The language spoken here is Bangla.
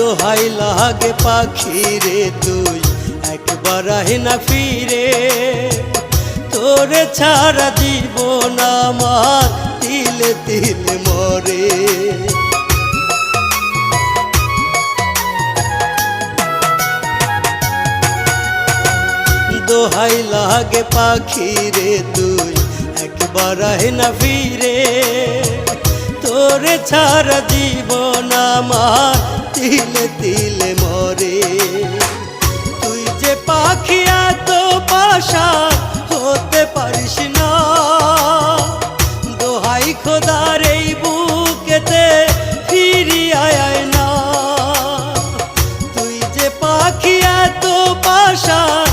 দোহাই লাগে পাখি রে তুই একবার আহে না ফিরে, তোরে ছাড়া জীবন আমার তিলে তিলে মরে। দোহাই লাগে পাখি রে তুই একবার আহে না ফিরে, তোরে ছাড়া জীবন আমার তিলে তিলে মরে। তুই যে পাখি এত পাশান হতে পারিস না, দোহাই খোদার এই বুকেতে ফিরি আয় না। তুই যে পাখি এত পাশান